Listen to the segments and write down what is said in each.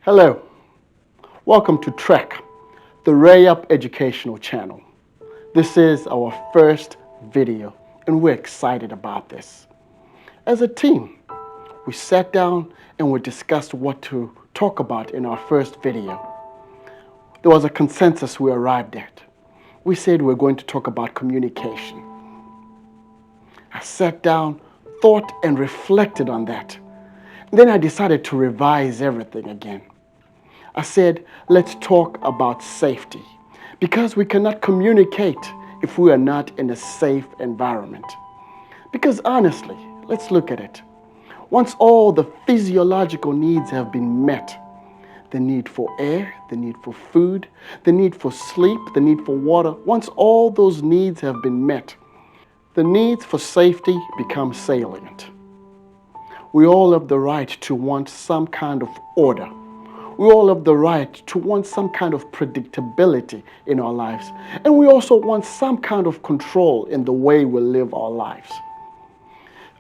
Hello, welcome to Trek, the Ray Up Educational Channel. This is our first video, and we're excited about this. As a team, we sat down and we discussed what to talk about in our first video. There was a consensus we arrived at. We said we're going to talk about communication. I sat down, thought, and reflected on that. Then I decided to revise everything again. I said, let's talk about safety, because we cannot communicate if we are not in a safe environment. Because honestly, let's look at it. Once all the physiological needs have been met, the need for air, the need for food, the need for sleep, the need for water, once all those needs have been met, the needs for safety become salient. We all have the right to want some kind of order. We all have the right to want some kind of predictability in our lives. And we also want some kind of control in the way we live our lives.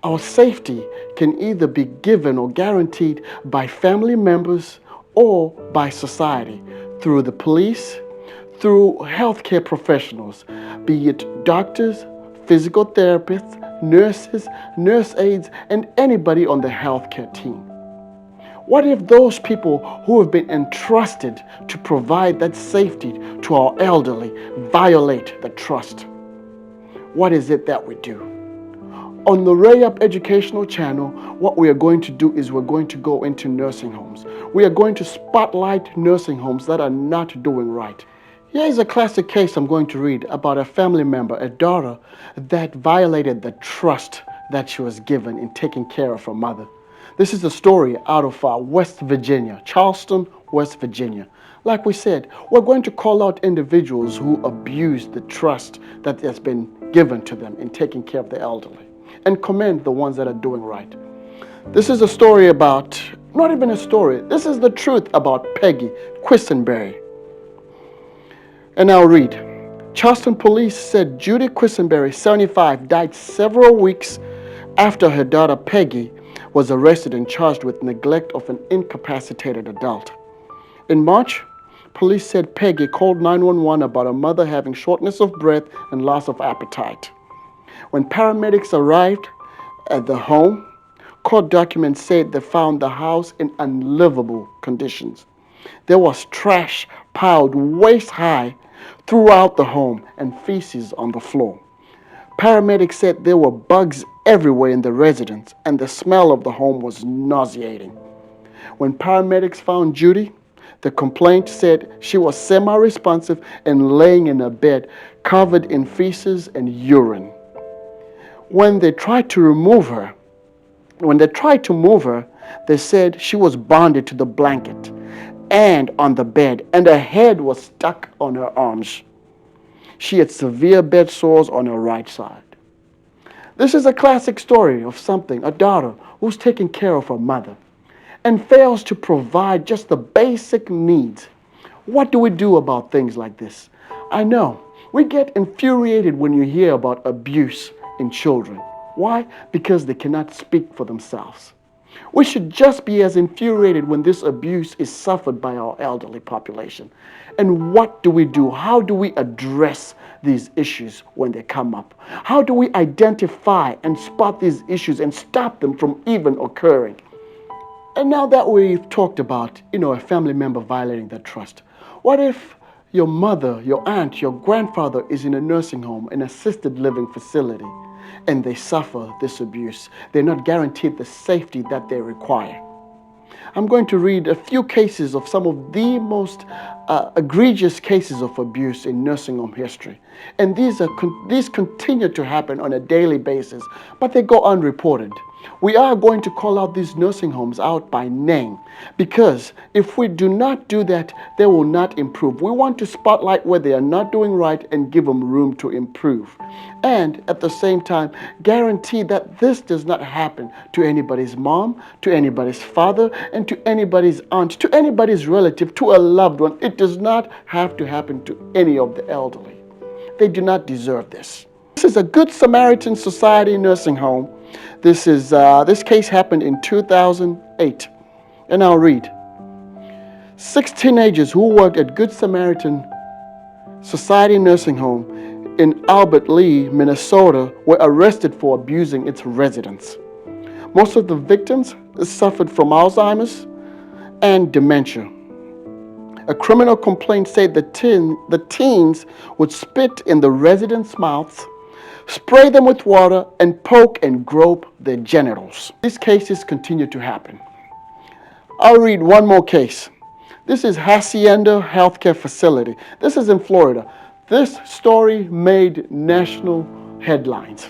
Our safety can either be given or guaranteed by family members or by society, through the police, through healthcare professionals, be it doctors, physical therapists, nurses, nurse aides, and anybody on the healthcare team. What if those people who have been entrusted to provide that safety to our elderly violate the trust? What is it that we do? On the Ray Up Educational Channel, what we are going to do is we're going to go into nursing homes. We are going to spotlight nursing homes that are not doing right. Here is a classic case I'm going to read about a family member, a daughter, that violated the trust that she was given in taking care of her mother. This is a story out of West Virginia, Charleston, West Virginia. Like we said, we're going to call out individuals who abuse the trust that has been given to them in taking care of the elderly, and commend the ones that are doing right. This is a story about, not even a story, this is the truth about Peggy Quisenberry. And I'll read. Charleston police said Judy Quisenberry, 75, died several weeks after her daughter Peggy was arrested and charged with neglect of an incapacitated adult. In March, police said Peggy called 911 about her mother having shortness of breath and loss of appetite. When paramedics arrived at the home, court documents said they found the house in unlivable conditions. There was trash piled waist high throughout the home and feces on the floor. Paramedics said there were bugs everywhere in the residence and the smell of the home was nauseating. When paramedics found Judy, the complaint said she was semi-responsive and laying in a bed covered in feces and urine. When they tried to move her, they said she was bonded to the blanket and on the bed, and her head was stuck on her arms. She had severe bed sores on her right side. This is a classic story of a daughter who's taking care of her mother and fails to provide just the basic needs. What do we do about things like this? I know, we get infuriated when you hear about abuse in children. Why? Because they cannot speak for themselves. We should just be as infuriated when this abuse is suffered by our elderly population. And what do we do? How do we address these issues when they come up? How do we identify and spot these issues and stop them from even occurring? And now that we've talked about, a family member violating that trust, what if your mother, your aunt, your grandfather is in a nursing home, an assisted living facility, and they suffer this abuse? They're not guaranteed the safety that they require. I'm going to read a few cases of some of the most egregious cases of abuse in nursing home history. And these continue to happen on a daily basis, but they go unreported. We are going to call out these nursing homes out by name, because if we do not do that, they will not improve. We want to spotlight where they are not doing right and give them room to improve. And at the same time, guarantee that this does not happen to anybody's mom, to anybody's father, and to anybody's aunt, to anybody's relative, to a loved one. It does not have to happen to any of the elderly. They do not deserve this. This is a Good Samaritan Society nursing home. This case happened in 2008, and I'll read. 6 teenagers who worked at Good Samaritan Society Nursing Home in Albert Lea, Minnesota, were arrested for abusing its residents. Most of the victims suffered from Alzheimer's and dementia. A criminal complaint said the teens would spit in the residents' mouths, spray them with water, and poke and grope their genitals. These cases continue to happen. I'll read one more case. This is Hacienda Healthcare Facility. This is in Florida. This story made national headlines.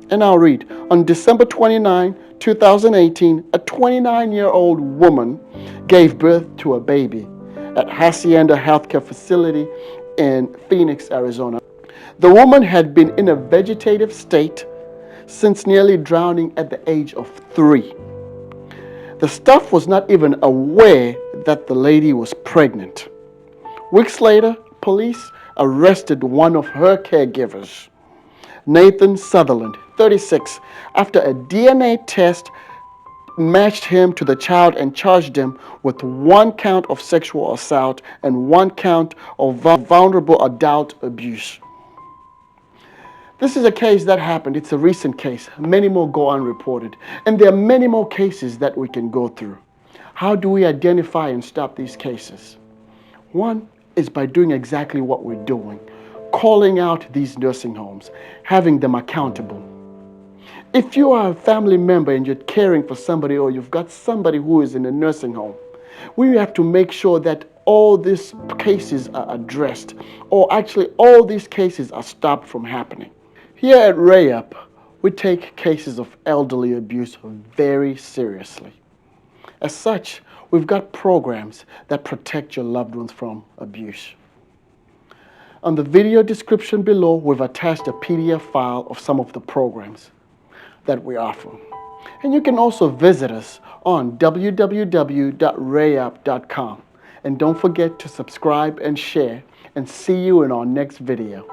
And I'll read. On December 29, 2018, a 29-year-old woman gave birth to a baby at Hacienda Healthcare Facility in Phoenix, Arizona. The woman had been in a vegetative state since nearly drowning at the age of 3. The staff was not even aware that the lady was pregnant. Weeks later, police arrested one of her caregivers, Nathan Sutherland, 36, after a DNA test matched him to the child and charged him with 1 count of sexual assault and 1 count of vulnerable adult abuse. This is a case that happened. It's a recent case. Many more go unreported. And there are many more cases that we can go through. How do we identify and stop these cases? One is by doing exactly what we're doing, calling out these nursing homes, having them accountable. If you are a family member and you're caring for somebody, or you've got somebody who is in a nursing home, we have to make sure that all these cases are addressed, or actually all these cases are stopped from happening. Here at RAYUP, we take cases of elderly abuse very seriously. As such, we've got programs that protect your loved ones from abuse. On the video description below, we've attached a PDF file of some of the programs that we offer. And you can also visit us on www.rayup.com. And don't forget to subscribe and share, and see you in our next video.